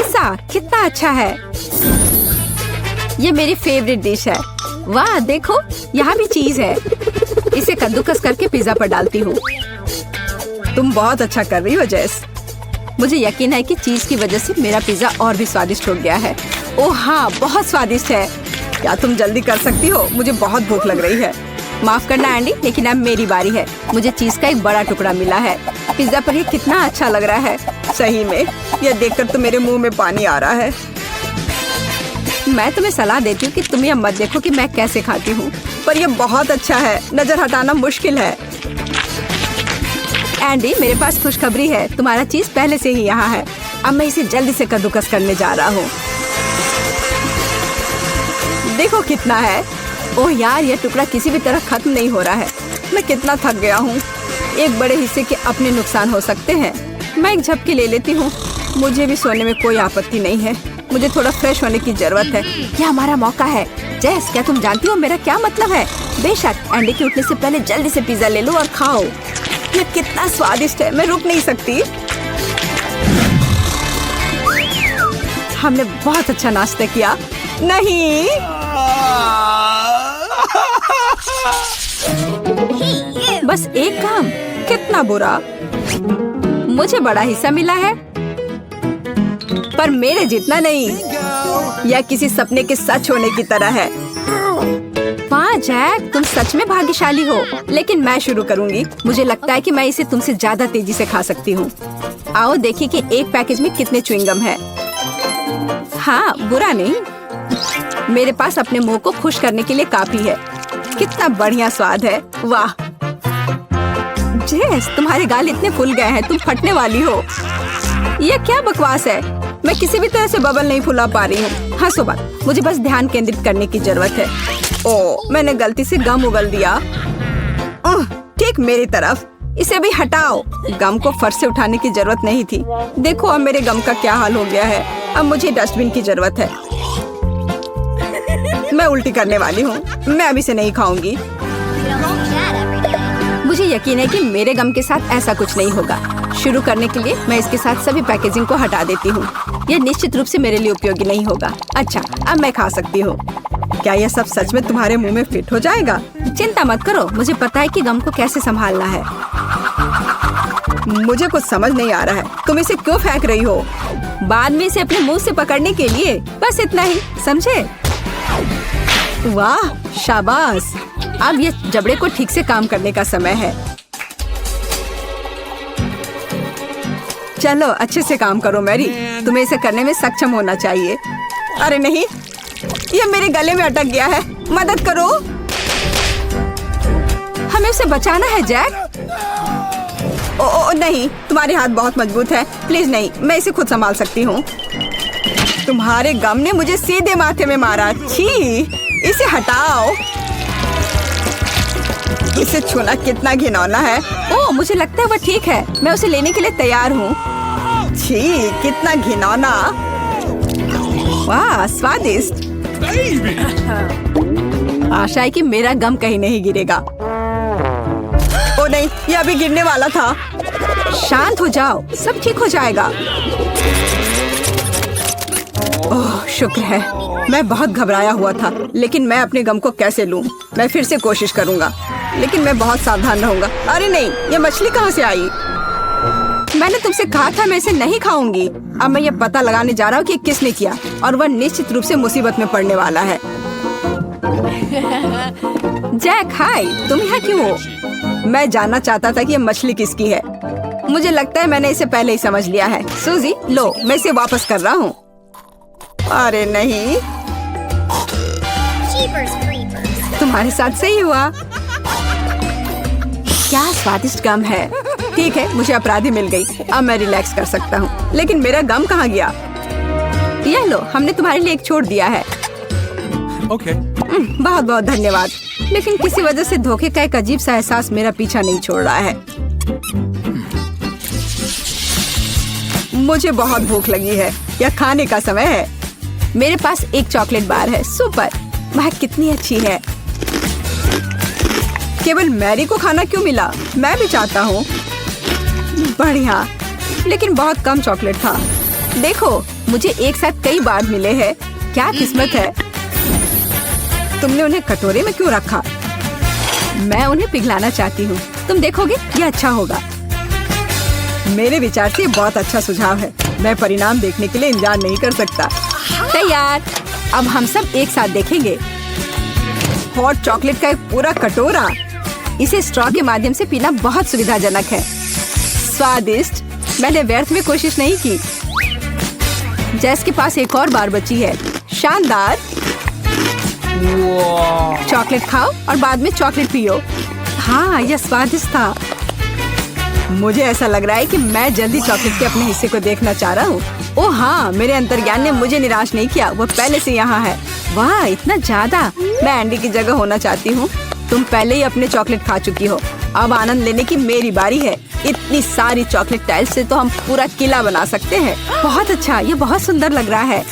Pizza कितना अच्छा है। ये मेरी फेवरेट डिश है। वाह देखो, यहाँ भी चीज है। इसे कद्दूकस करके पिज्जा पर डालती हूँ। तुम बहुत अच्छा कर रही हो जेस। मुझे यकीन है कि चीज की वजह से मेरा पिज्जा और भी स्वादिष्ट हो गया है। ओह हाँ, बहुत स्वादिष्ट है। क्या तुम जल्दी कर सकती हो? मुझे बहुत भूख लग रही है। माफ करना एंडी, लेकिन अब मेरी बारी है। मुझे चीज का एक बड़ा टुकड़ा मिला है। पिज्जा पर ये कितना अच्छा लग रहा है। सही में, यह देखकर तो मेरे मुंह में पानी आ रहा है। मैं तुम्हें सलाह देती हूँ कि तुम यह मत देखो कि मैं कैसे खाती हूँ, पर यह बहुत अच्छा है। नजर हटाना मुश्किल है। एंडी, मेरे पास खुशखबरी है। तुम्हारा चीज पहले से ही यहाँ है। अब मैं इसे जल्दी से कद्दूकस करने जा रहा हूँ। देखो कितना है। ओह यार, यह टुकड़ा किसी भी तरह खत्म नहीं हो रहा है। मैं कितना थक गया हूँ। एक बड़े हिस्से के अपने नुकसान हो सकते हैं। मैं एक झपकी ले लेती हूँ। मुझे भी सोने में कोई आपत्ति नहीं है। मुझे थोड़ा फ्रेश होने की जरूरत है। यह हमारा मौका है। जेस, क्या तुम जानती हो मेरा क्या मतलब है? बेशक। एंडी के उठने से पहले जल्दी से पिज्जा ले लो और खाओ। यह कितना स्वादिष्ट है, मैं रुक नहीं सकती। हमने बहुत अच्छा नाश्ता किया। नहीं, बस एक काम। कितना बुरा। मुझे बड़ा हिस्सा मिला है, पर मेरे जितना नहीं। यह किसी सपने के सच होने की तरह है। वाह जैक, तुम सच में भाग्यशाली हो। लेकिन मैं शुरू करूंगी। मुझे लगता है कि मैं इसे तुमसे ज्यादा तेजी से खा सकती हूँ। आओ देखिए कि एक पैकेज में कितने च्युइंगम है। हाँ, बुरा नहीं। मेरे पास अपने मुंह को खुश करने के लिए काफी है। कितना बढ़िया स्वाद है। वाह जेस, तुम्हारे गाल इतने फूल गए हैं, तुम फटने वाली हो। यह क्या बकवास है? मैं किसी भी तरह से बबल नहीं फुला पा रही हूँ। हंसो मत, मुझे बस ध्यान केंद्रित करने की जरूरत है। ओह, मैंने गलती से गम उगल दिया। ठीक मेरी तरफ। इसे भी हटाओ। गम को फर्श से उठाने की जरूरत नहीं थी। देखो अब मेरे गम का क्या हाल हो गया है। अब मुझे डस्टबिन की जरूरत है। मैं उल्टी करने वाली हूँ। मैं अभी से नहीं खाऊंगी। मुझे यकीन है कि मेरे गम के साथ ऐसा कुछ नहीं होगा। शुरू करने के लिए मैं इसके साथ सभी पैकेजिंग को हटा देती हूँ। यह निश्चित रूप से मेरे लिए उपयोगी नहीं होगा। अच्छा, अब मैं खा सकती हूँ। क्या यह सब सच में तुम्हारे मुंह में फिट हो जाएगा? चिंता मत करो, मुझे पता है कि गम को कैसे संभालना है। मुझे कुछ समझ नहीं आ रहा है। तुम इसे क्यों फेंक रही हो? बाद में इसे अपने मुंह से पकड़ने के लिए। बस इतना ही, समझे? वाह शाबाश। अब ये जबड़े को ठीक से काम करने का समय है। चलो अच्छे से काम करो मैरी। तुम्हें इसे करने में सक्षम होना चाहिए। अरे नहीं, ये मेरे गले में अटक गया है। मदद करो। हमें उसे बचाना है जैक। ओ नहीं, तुम्हारे हाथ बहुत मजबूत है। प्लीज नहीं, मैं इसे खुद संभाल सकती हूँ। तुम्हारे गम ने मुझे सीधे माथे में मारा। छी, इसे हटाओ। इसे छूना कितना घिनौना है। ओह, मुझे लगता है वह ठीक है। मैं उसे लेने के लिए तैयार हूँ। छी, कितना घिनौना। वाह स्वादिष्ट। आशा है कि मेरा गम कहीं नहीं गिरेगा। ओ नहीं, ये अभी गिरने वाला था। शांत हो जाओ, सब ठीक हो जाएगा। ओह शुक्र है। मैं बहुत घबराया हुआ था, लेकिन मैं अपने गम को कैसे लूं? मैं फिर से कोशिश करूंगा, लेकिन मैं बहुत सावधान रहूंगा। अरे नहीं, ये मछली कहाँ से आई? मैंने तुमसे कहा था मैं इसे नहीं खाऊंगी। अब मैं ये पता लगाने जा रहा हूँ कि किसने किया, और वह निश्चित रूप से मुसीबत में पड़ने वाला है। जैक हाय, तुम यहाँ क्यों हो? मैं जानना चाहता था कि ये मछली किसकी है। मुझे लगता है मैंने इसे पहले ही समझ लिया है। सूजी लो, मैं इसे वापस कर रहा हूँ। अरे नहीं, तुम्हारे साथ सही हुआ। क्या स्वादिष्ट गम है। ठीक है, मुझे अपराधी मिल गई। अब मैं रिलैक्स कर सकता हूँ। लेकिन मेरा गम कहाँ गया? यह लो, हमने तुम्हारे लिए एक छोड़ दिया है। ओके। बहुत बहुत धन्यवाद। लेकिन किसी वजह से धोखे का एक अजीब सा एहसास मेरा पीछा नहीं छोड़ रहा है। मुझे बहुत भूख लगी है। यह खाने का समय है। मेरे पास एक चॉकलेट बार है। सुपर, वह कितनी अच्छी है। केवल मैरी को खाना क्यों मिला? मैं भी चाहता हूँ। बढ़िया, लेकिन बहुत कम चॉकलेट था। देखो, मुझे एक साथ कई बार मिले हैं। क्या किस्मत है। तुमने उन्हें कटोरे में क्यों रखा? मैं उन्हें पिघलाना चाहती हूँ। तुम देखोगे ये अच्छा होगा। मेरे विचार से बहुत अच्छा सुझाव है। मैं परिणाम देखने के लिए इंतजार नहीं कर सकता। तैयार। अब हम सब एक साथ देखेंगे। हॉट चॉकलेट का एक पूरा कटोरा। इसे स्ट्रॉ के माध्यम से पीना बहुत सुविधाजनक है। स्वादिष्ट। मैंने व्यर्थ में कोशिश नहीं की। जैस के पास एक और बार बची है। शानदार। चॉकलेट खाओ और बाद में चॉकलेट पियो। हाँ, यह स्वादिष्ट था। मुझे ऐसा लग रहा है कि मैं जल्दी चॉकलेट के अपने हिस्से को देखना चाह रहा हूँ। ओह हाँ, मेरे अंतर्ज्ञान ने मुझे निराश नहीं किया। वो पहले से यहाँ है। वाह, इतना ज्यादा। मैं एंडी की जगह होना चाहती हूँ। तुम पहले ही अपने चॉकलेट खा चुकी हो। अब आनंद लेने की मेरी बारी है। इतनी सारी चॉकलेट टाइल्स से तो हम पूरा किला बना सकते हैं। बहुत अच्छा, ये बहुत सुंदर लग रहा है।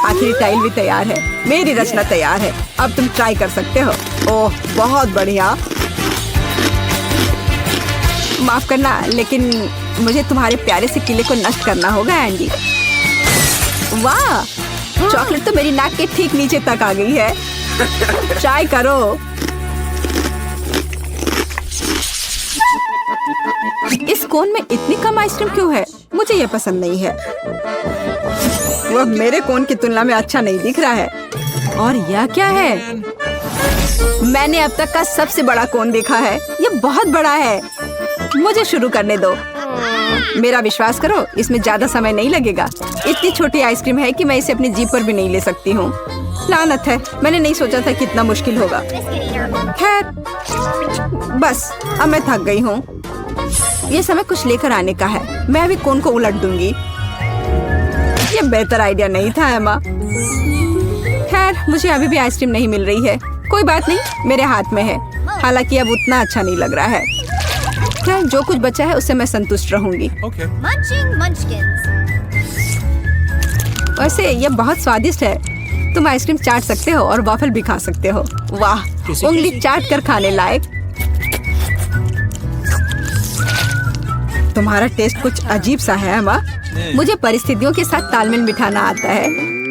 आखिरी टाइल भी तैयार है। मेरी रचना तैयार है। अब तुम ट्राई कर सकते हो। ओह, बहुत बढ़िया। माफ करना, लेकिन मुझे तुम्हारे प्यारे से किले को नष्ट करना होगा एंडी। वाह, चॉकलेट तो मेरी नाक के ठीक नीचे तक आ गई है। ट्राई करो। इस कोन में इतनी कम आइसक्रीम क्यों है? मुझे ये पसंद नहीं है। वह मेरे कोन की तुलना में अच्छा नहीं दिख रहा है। और यह क्या है? मैंने अब तक का सबसे बड़ा कोन देखा है। यह बहुत बड़ा है। मुझे शुरू करने दो। मेरा विश्वास करो, इसमें ज्यादा समय नहीं लगेगा। इतनी छोटी आइसक्रीम है कि मैं इसे अपनी जीभ पर भी नहीं ले सकती हूँ। लानत है, मैंने नहीं सोचा था कितना मुश्किल होगा। खैर, बस अब मैं थक गई हूँ। ये समय कुछ लेकर आने का है। मैं अभी कोन को उलट दूंगी। ये बेहतर आइडिया नहीं था एमा। खैर, मुझे अभी भी आइसक्रीम नहीं मिल रही है। कोई बात नहीं, मेरे हाथ में है। हालांकि अब उतना अच्छा नहीं लग रहा है। खैर, जो कुछ बचा है उससे मैं संतुष्ट रहूंगी। Okay. वैसे ये बहुत स्वादिष्ट है। तुम आइसक्रीम चाट सकते हो और वॉफल भी खा सकते हो। वाह, उंगली चाट कर खाने लायक। तुम्हारा टेस्ट कुछ अजीब सा है एमा। मुझे परिस्थितियों के साथ तालमेल बिठाना आता है।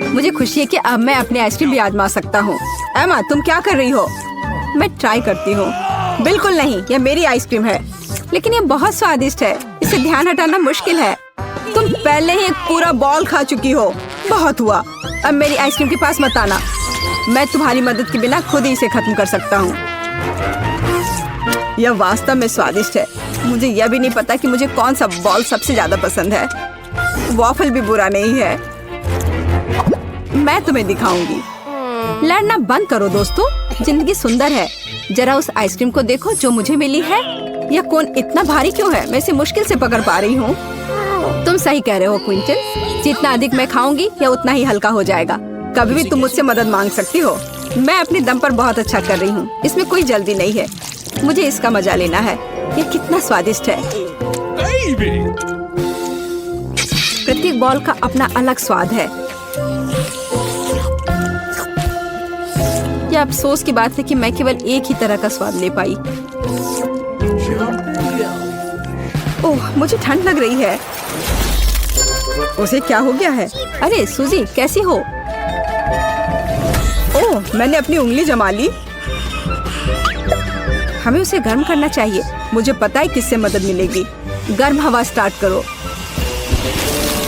मुझे खुशी है कि अब मैं अपनी आइसक्रीम भी आजमा सकता हूँ। एमा, तुम क्या कर रही हो? मैं ट्राई करती हूँ। बिल्कुल नहीं, यह मेरी आइसक्रीम है। लेकिन ये बहुत स्वादिष्ट है। इसे ध्यान हटाना मुश्किल है। तुम पहले ही एक पूरा बॉल खा चुकी हो। बहुत हुआ। अब मेरी आइसक्रीम के पास मत आना। मैं तुम्हारी मदद के बिना खुद ही इसे खत्म कर सकता हूँ। यह वास्तव में स्वादिष्ट है। मुझे यह भी नहीं पता कि मुझे कौन सा बॉल सबसे ज्यादा पसंद है। वॉफल भी बुरा नहीं है। मैं तुम्हें दिखाऊंगी। लड़ना बंद करो दोस्तों। जिंदगी सुंदर है। जरा उस आइसक्रीम को देखो जो मुझे मिली है। यह कोन इतना भारी क्यों है? मैं इसे मुश्किल से पकड़ पा रही हूँ। तुम सही कह रहे हो क्विंटन। जितना अधिक मैं खाऊंगी यह उतना ही हल्का हो जाएगा। कभी भी तुम मुझसे मदद मांग सकती हो। मैं अपने दम पर बहुत अच्छा कर रही हूँ। इसमें कोई जल्दी नहीं है। मुझे इसका मजा लेना है। यह कितना स्वादिष्ट है। प्रत्येक बॉल का अपना अलग स्वाद है। यह अफसोस की बात है कि मैं केवल एक ही तरह का स्वाद ले पाई। ओह, मुझे ठंड लग रही है। उसे क्या हो गया है? अरे सूजी, कैसी हो? ओह, मैंने अपनी उंगली जमा ली। हमें उसे गर्म करना चाहिए। मुझे पता है किससे मदद मिलेगी। गर्म हवा स्टार्ट करो।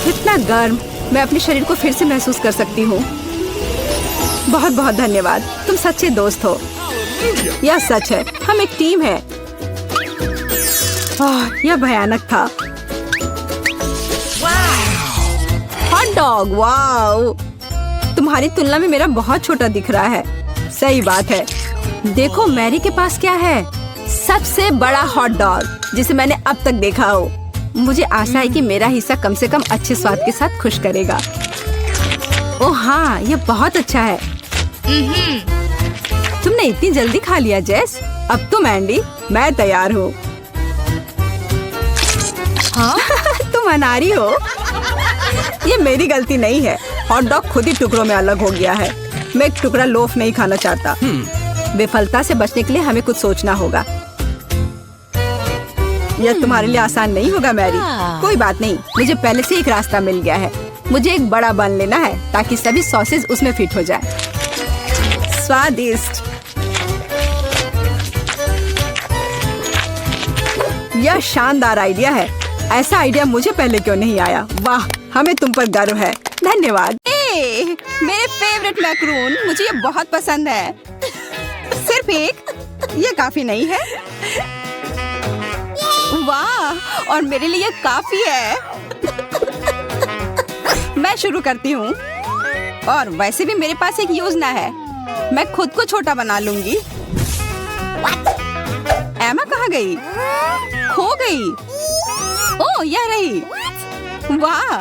इतना गर्म, मैं अपने शरीर को फिर से महसूस कर सकती हूँ। बहुत बहुत धन्यवाद। तुम सच्चे दोस्त हो। यह सच है, हम एक टीम है। यह भयानक था। Hot dog, wow! तुम्हारी तुलना में मेरा बहुत छोटा दिख रहा है। सही बात है। देखो मैरी के पास क्या है। सबसे बड़ा हॉट डॉग जिसे मैंने अब तक देखा हो। मुझे आशा है कि मेरा हिस्सा कम से कम अच्छे स्वाद के साथ खुश करेगा। ओह हाँ, यह बहुत अच्छा है। तुमने इतनी जल्दी खा लिया जेस। अब तुम एंडी, मैं तैयार हूँ। हाँ? तुम अनारी हो। ये मेरी गलती नहीं है। हॉट डॉग खुद ही टुकड़ों में अलग हो गया है। मैं एक टुकड़ा लोफ नहीं खाना चाहता। विफलता से बचने के लिए हमें कुछ सोचना होगा। यह तुम्हारे लिए आसान नहीं होगा मैरी। कोई बात नहीं, मुझे पहले से एक रास्ता मिल गया है। मुझे एक बड़ा बन लेना है ताकि सभी सॉसेज उसमें फिट हो जाए। स्वादिष्ट। यह शानदार आइडिया है। ऐसा आइडिया मुझे पहले क्यों नहीं आया? वाह, हमें तुम पर गर्व है। धन्यवाद। मेरे फेवरेट मैक्रोन, मुझे ये बहुत पसंद है। सिर्फ एक, ये काफी नहीं है। वाह, और मेरे लिए काफी है। मैं शुरू करती हूँ। और वैसे भी मेरे पास एक योजना है। मैं खुद को छोटा बना लूंगी। एमा कहाँ गई? खो गई। ओह, यह रही। वाह,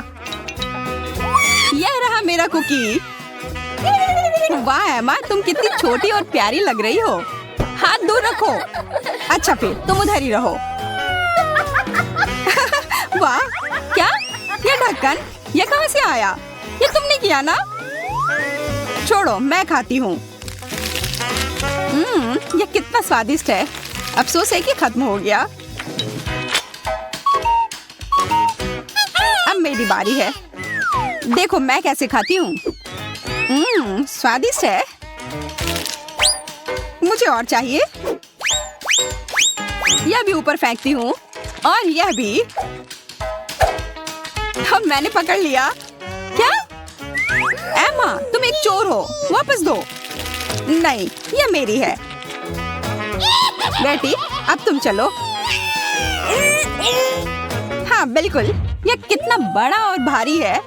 यह रहा मेरा कुकी। वाह एमा, तुम कितनी छोटी और प्यारी लग रही हो। हाथ दूर रखो। अच्छा, फिर तुम उधर ही रहो। वाह, क्या? ये ढक्कन, ये कहाँ से आया? ये तुमने किया ना? छोड़ो, मैं खाती हूँ। ये कितना स्वादिष्ट है। अफसोस है कि खत्म हो गया। अब मेरी बारी है। देखो मैं कैसे खाती हूँ। स्वादिष्ट है। मुझे और चाहिए। यह भी ऊपर फेंकती हूँ और यह भी। अब मैंने पकड़ लिया। क्या? एमा, तुम एक चोर हो। वापस दो। नहीं, यह मेरी है। बेटी, अब तुम चलो। हाँ बिल्कुल। यह कितना बड़ा और भारी है।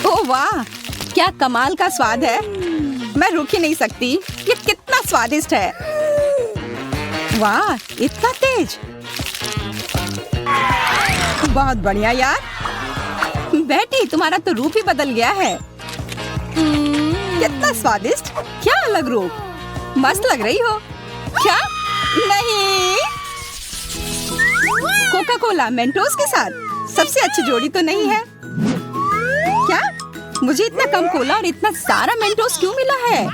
ओह वाह, क्या कमाल का स्वाद है। मैं रुक ही नहीं सकती। ये कितना स्वादिष्ट है। वाह, इतना तेज। बहुत बढ़िया यार। बेटी, तुम्हारा तो रूप ही बदल गया है। कितना स्वादिष्ट। क्या अलग रूप। मस्त लग रही हो। क्या? नहीं, कोका कोला मेंटोस के साथ सबसे अच्छी जोड़ी तो नहीं है। क्या? मुझे इतना कम कोला और इतना सारा मेंटोस क्यों मिला है?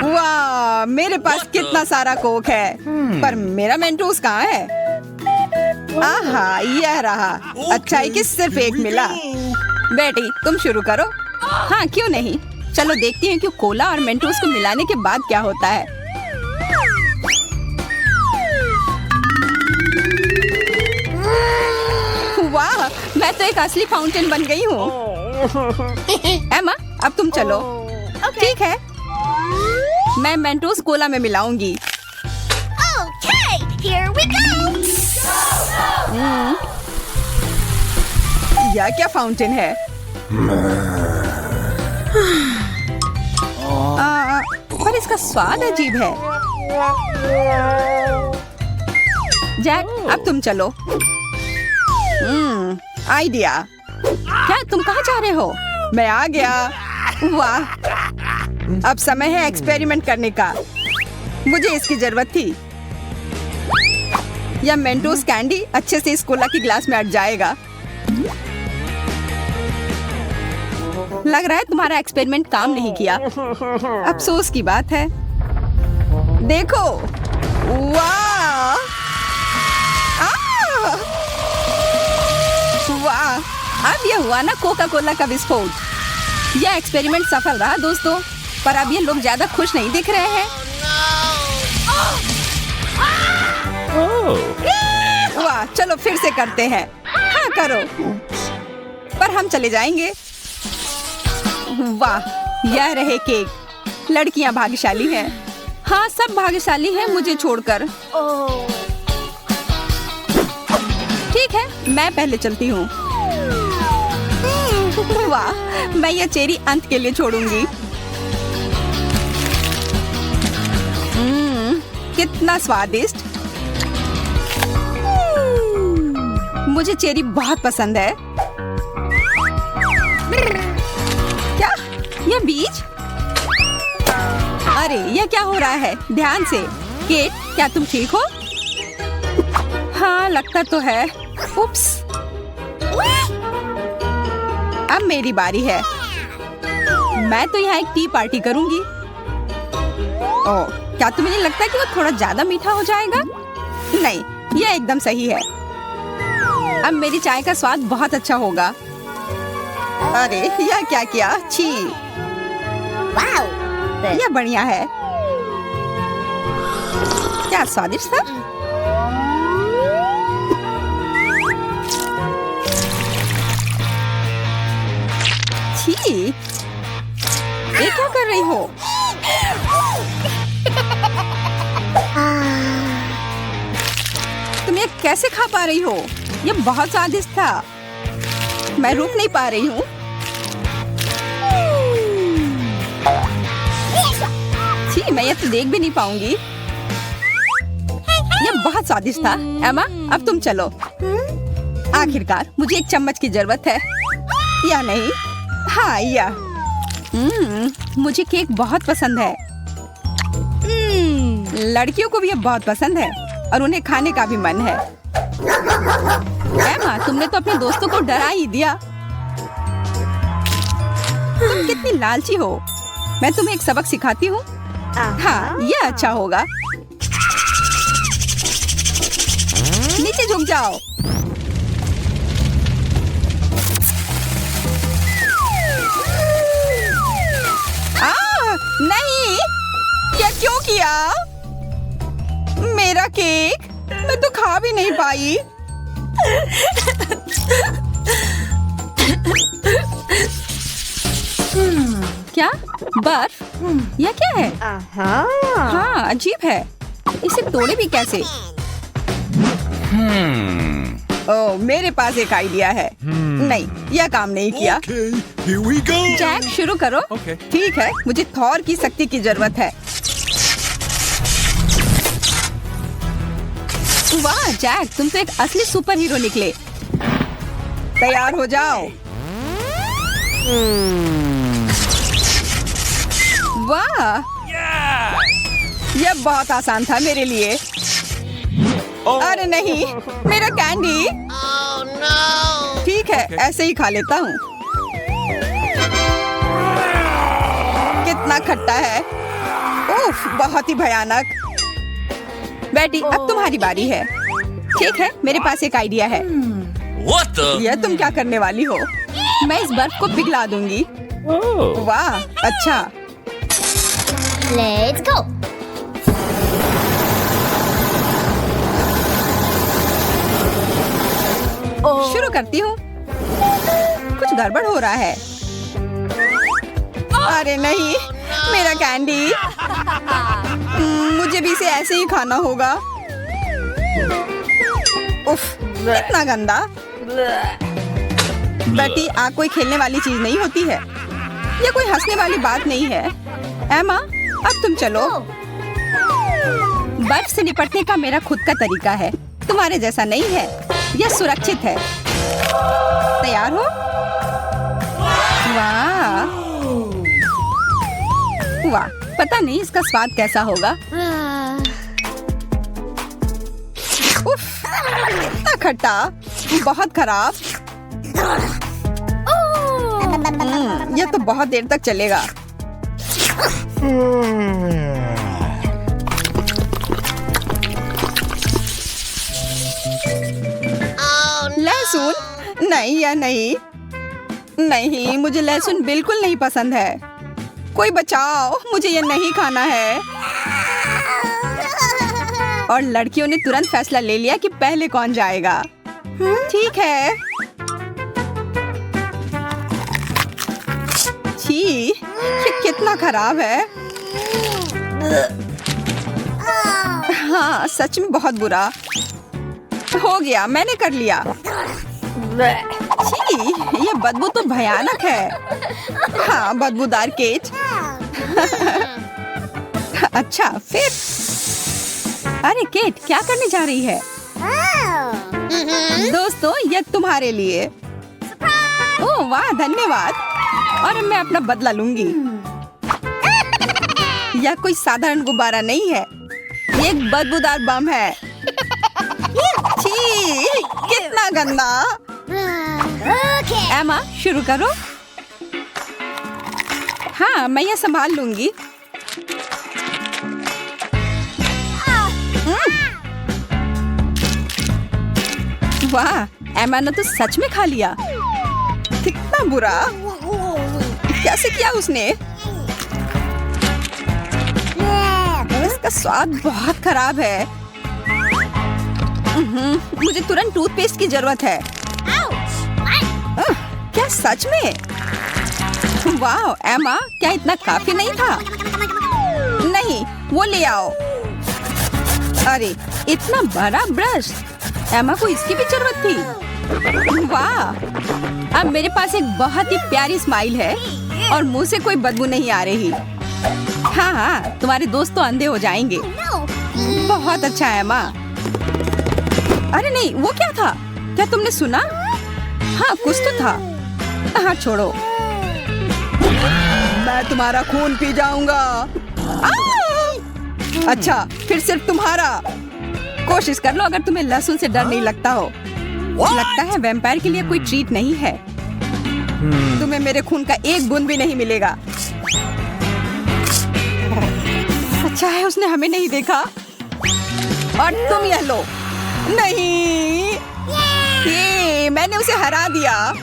वाह, मेरे पास कितना सारा कोक है, पर मेरा मेंटोस कहाँ है? आहा, यह रहा। अच्छा है कि सिर्फ एक मिला। बेटी, तुम शुरू करो। हाँ, क्यों नहीं। चलो देखती हैं कि कोला और मेंटोस को मिलाने के बाद क्या होता है। वाह, मैं तो एक असली फाउंटेन बन गई हूँ। एमा, अब तुम चलो। ठीक है, मैं मेंटोस कोला में मिलाऊंगी। Here we go! यह क्या फाउंटेन है? पर इसका स्वाद अजीब है। जैक, अब तुम चलो। आइडिया। क्या तुम कहाँ जा रहे हो? मैं आ गया। वाह, अब समय है एक्सपेरिमेंट करने का। मुझे इसकी जरूरत थी। यह मेंटोस कैंडी अच्छे से इस कोला की ग्लास में अट जाएगा। लग रहा है तुम्हारा एक्सपेरिमेंट काम नहीं किया। अफसोस की बात है। देखो, वाह, वाह, अब यह हुआ ना कोका कोला का विस्फोट। यह एक्सपेरिमेंट सफल रहा दोस्तों, पर अब ये लोग ज्यादा खुश नहीं दिख रहे हैं। वाह, चलो फिर से करते हैं। हाँ करो। पर हम चले जाएंगे। वाह, यह रहे केक। लड़कियां भाग्यशाली हैं। हाँ, सब भाग्यशाली हैं मुझे छोड़कर। ठीक है, मैं पहले चलती हूँ। वाह, मैं यह चेरी अंत के लिए छोड़ूंगी। कितना स्वादिष्ट। मुझे चेरी बहुत पसंद है। क्या? यह बीज? अरे, यह क्या हो रहा है? ध्यान से। केट, क्या तुम ठीक हो? हाँ, लगता तो है। उप्स। अब मेरी बारी है। मैं तो यहाँ एक टी पार्टी करूंगी। ओह, क्या तुम्हें नहीं लगता कि वो थोड़ा ज्यादा मीठा हो जाएगा? नहीं, यह एकदम सही है। अब मेरी चाय का स्वाद बहुत अच्छा होगा। अरे यह क्या किया? छी, यह बढ़िया है। क्या स्वादिष्ट था। छी, ये क्या कर रही हो? तुम ये कैसे खा पा रही हो? ये बहुत स्वादिष्ट था। मैं रुक नहीं पा रही हूँ। छी, मैं ये तो देख भी नहीं पाऊंगी। ये बहुत स्वादिष्ट था। एमा, अब तुम चलो। आखिरकार मुझे एक चम्मच की जरूरत है, या नहीं? हाँ, या। मुझे केक बहुत पसंद है। लड़कियों को भी ये बहुत पसंद है और उन्हें खाने का भी मन है। एमा, तुमने तो अपने दोस्तों को डरा ही दिया। तुम कितनी लालची हो। मैं तुम्हें एक सबक सिखाती हूँ। हाँ, ये अच्छा होगा। नीचे झुक जाओ। नहीं, क्या क्यों किया? मेरा केक मैं तो खा भी नहीं पाई। क्या बर्फ? यह क्या है? हाँ, अजीब है। इसे तोड़े भी कैसे? ओह, मेरे पास एक आइडिया है। नहीं, यह काम नहीं किया। Here we go. जैक, शुरू करो। Okay. ठीक है, मुझे थॉर की शक्ति की जरूरत है। वाह जैक, तुम तो एक असली सुपर हीरो निकले। तैयार हो जाओ। वाह, यह बहुत आसान था मेरे लिए। अरे नहीं, मेरा कैंडी। ठीक है, ऐसे ही खा लेता हूँ। कितना खट्टा है। उफ, बहुत ही भयानक। बेटी, अब तुम्हारी बारी है। ठीक है, मेरे पास एक आइडिया है। What the? यह तुम क्या करने वाली हो? मैं इस बर्फ को पिघला दूंगी। वाह, अच्छा। Let's go. शुरू करती हूँ। कुछ गड़बड़ हो रहा है। अरे नहीं, मेरा कैंडी। मुझे भी इसे ऐसे ही खाना होगा। उफ, इतना गंदा। बेटी, आग कोई खेलने वाली चीज नहीं होती है। यह कोई हंसने वाली बात नहीं है। एमा, अब तुम चलो। बर्फ से निपटने का मेरा खुद का तरीका है, तुम्हारे जैसा नहीं है। यह सुरक्षित है। तैयार हो? वाह वाह, पता नहीं इसका स्वाद कैसा होगा। उफ, इतना खट्टा, बहुत खराब। यह तो बहुत देर तक चलेगा। लहसुन? नहीं या नहीं। नहीं, मुझे लहसुन बिल्कुल नहीं पसंद है। कोई बचाओ, मुझे ये नहीं खाना है। और लड़कियों ने तुरंत फैसला ले लिया कि पहले कौन जाएगा। ठीक है। छी, ये कितना खराब है। हाँ, सच में बहुत बुरा। हो गया, मैंने कर लिया। छी, ये बदबू तो भयानक है। हाँ, बदबूदार केच। अच्छा, फिर अरे केट, क्या करने जा रही है? दोस्तों, ये तुम्हारे लिए। ओह वाह, धन्यवाद। और मैं अपना बदला लूंगी। यह कोई साधारण गुब्बारा नहीं है, ये एक बदबूदार बम है। छी, कितना गंदा। एमा, शुरू करो। हाँ, मैं ये संभाल लूंगी। वाह, एमा ने तो सच में खा लिया। कितना बुरा, कैसे किया उसने? इसका स्वाद बहुत खराब है। मुझे तुरंत टूथपेस्ट की जरूरत है। क्या सच में? वाह एमा, क्या इतना काफी नहीं था? नहीं, वो ले आओ। अरे इतना बड़ा ब्रश, एमा को इसकी भी जरूरत थी। वाह, अब मेरे पास एक बहुत ही प्यारी स्माइल है और मुंह से कोई बदबू नहीं आ रही। हाँ, तुम्हारे दोस्त तो अंधे हो जाएंगे। बहुत अच्छा है एमा। अरे नहीं, वो क्या था? क्या तुमने सुना? हाँ, कुछ तो था। हाँ छोड़ो, मैं तुम्हारा खून पी जाऊंगा। अच्छा, फिर सिर्फ तुम्हारा। कोशिश कर लो अगर तुम्हें लहसुन से डर नहीं लगता हो। लगता है वैम्पायर के लिए कोई ट्रीट नहीं है। तुम्हें मेरे खून का एक बूंद भी नहीं मिलेगा। अच्छा है उसने हमें नहीं देखा। और तुम यह लो। नहीं, ये मैंने उसे हरा दिया।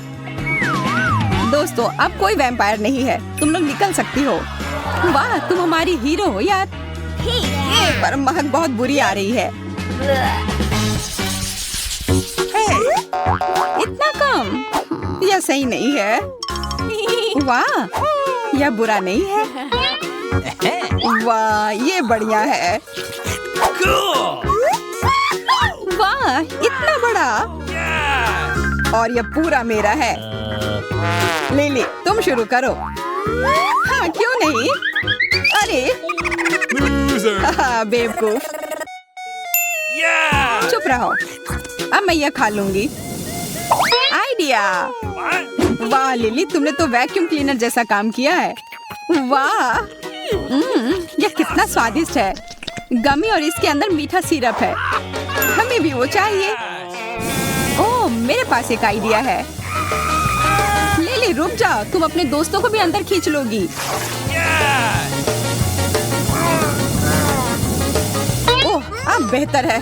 दोस्तों, अब कोई वैम्पायर नहीं है, तुम लोग निकल सकती हो। वाह, तुम हमारी हीरो हो यार। पर महक बहुत बुरी आ रही है। इतना कम, यह सही नहीं है। वाह, यह बुरा नहीं है। वाह, ये बढ़िया है। वाह, इतना बड़ा। और यह पूरा मेरा है। लिली, तुम शुरू करो। हाँ, क्यों नहीं? अरे बेवकूफ। चुप रहो, अब मैं यह खा लूंगी। आइडिया। वाह लिली, तुमने तो वैक्यूम क्लीनर जैसा काम किया है। वाह, यह कितना स्वादिष्ट है। गमी और इसके अंदर मीठा सिरप है। हमें भी वो चाहिए। ओह, मेरे पास एक आइडिया है। लिली रुक जाओ, तुम अपने दोस्तों को भी अंदर खींच लोगी। ओह, अब बेहतर है।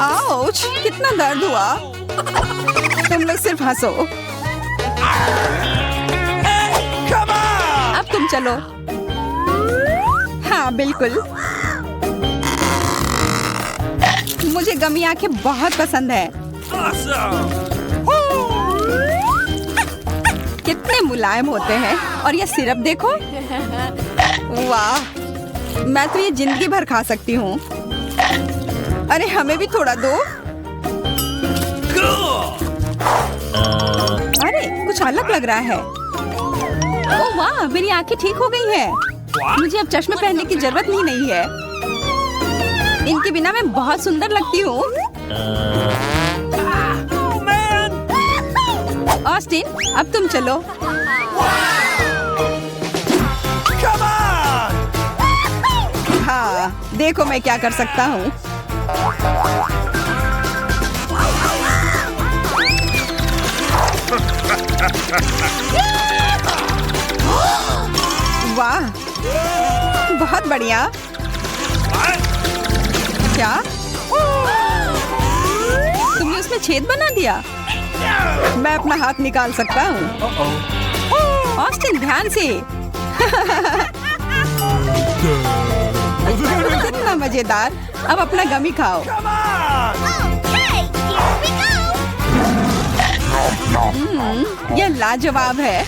आउच, कितना दर्द हुआ। तुम लोग सिर्फ हंसो। अब तुम चलो। हाँ बिल्कुल, मुझे गमी आंखें बहुत पसंद है। कितने मुलायम होते हैं। और ये सिरप देखो। वाह, मैं तो ये जिंदगी भर खा सकती हूँ। अरे हमें भी थोड़ा दो। अरे कुछ अलग लग रहा है। ओह वाह, मेरी आंखें ठीक हो गई हैं। मुझे अब चश्मे पहनने की जरूरत ही नहीं है। इनके बिना मैं बहुत सुंदर लगती हूँ। ऑस्टिन, अब तुम चलो। हाँ, देखो मैं क्या कर सकता हूँ। वाह, बहुत बढ़िया। क्या तुमने उसमें छेद बना दिया? मैं अपना हाथ निकाल सकता हूँ। ऑस्टिन, ध्यान से। कितना मजेदार। अब अपना गमी खाओ। यह लाजवाब है।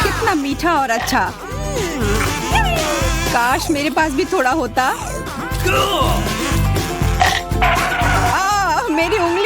कितना मीठा और अच्छा। काश मेरे पास भी थोड़ा होता। मेरी उंगली